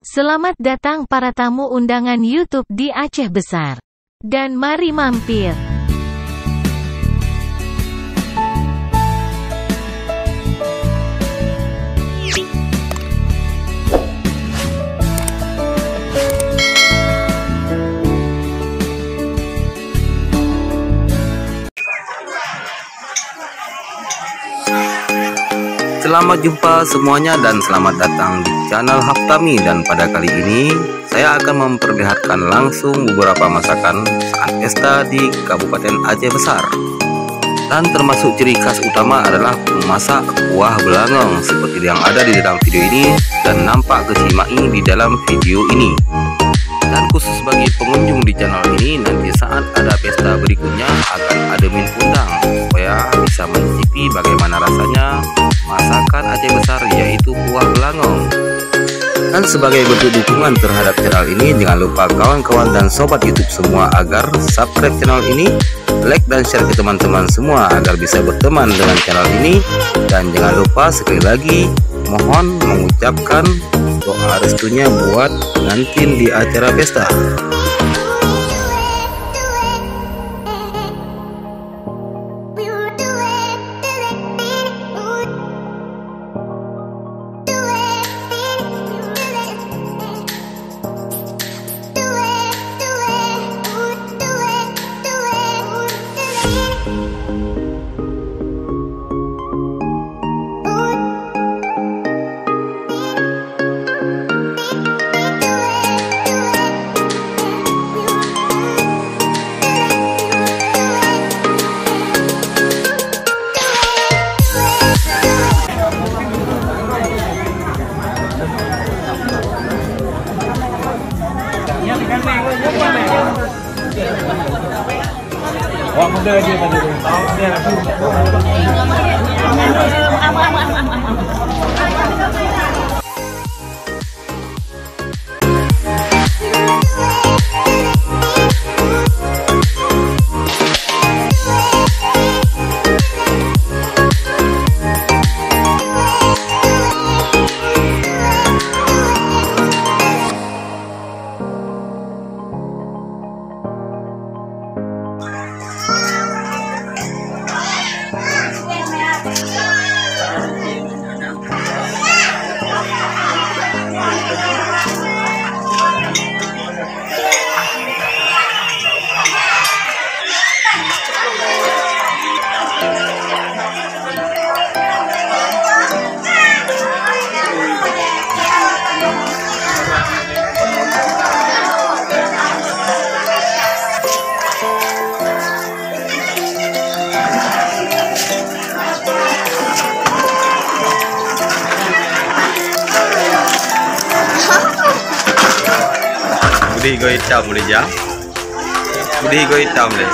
Selamat datang para tamu undangan YouTube di Aceh Besar. Dan mari mampir. Selamat jumpa semuanya dan selamat datang di channel Haftami. Dan pada kali ini saya akan memperlihatkan langsung beberapa masakan saat pesta di Kabupaten Aceh Besar. Dan termasuk ciri khas utama adalah memasak kuah belangong seperti yang ada di dalam video ini dan nampak kecimai di dalam video ini. Dan khusus bagi pengunjung di channel ini, nanti saat ada pesta berikutnya akan admin undang supaya bisa mencicipi bagaimana rasanya masakan Aceh Besar, yaitu kuah belangong. Dan sebagai bentuk dukungan terhadap channel ini, jangan lupa kawan-kawan dan sobat YouTube semua agar subscribe channel ini, like dan share ke teman-teman semua agar bisa berteman dengan channel ini. Dan jangan lupa sekali lagi mohon mengucapkan doa restunya buat pengantin di acara pesta. Wah, muda dia tadi. Budi hijau hitam boleh ya? Budi hijau hitam boleh.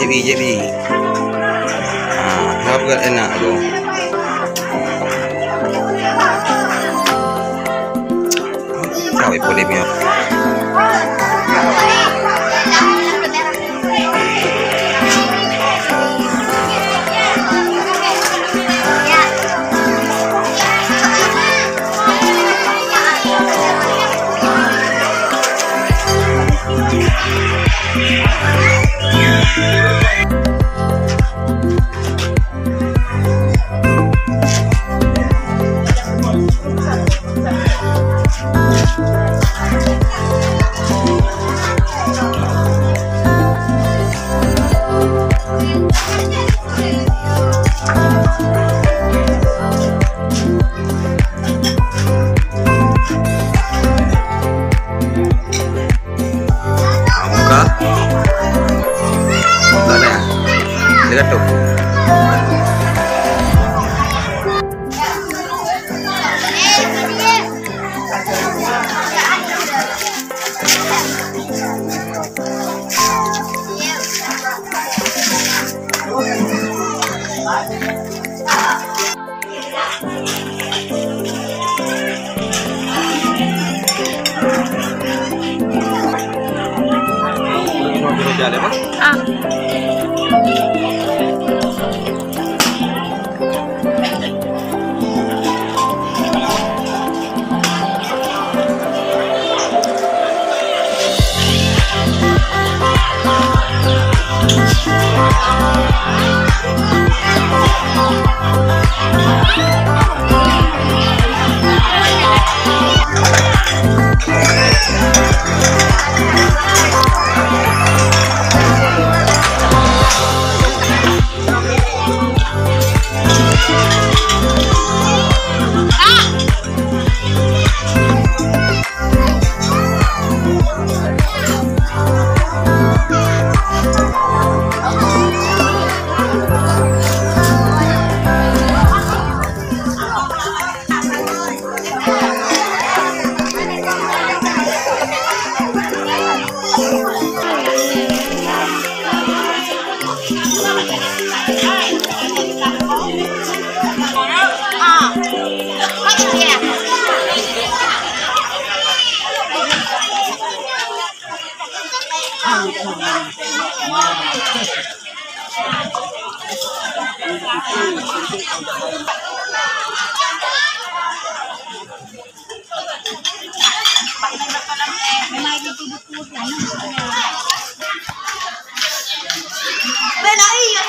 JB. Harga enak tu. Kau boleh biar. Lihat tuh. Benar iya.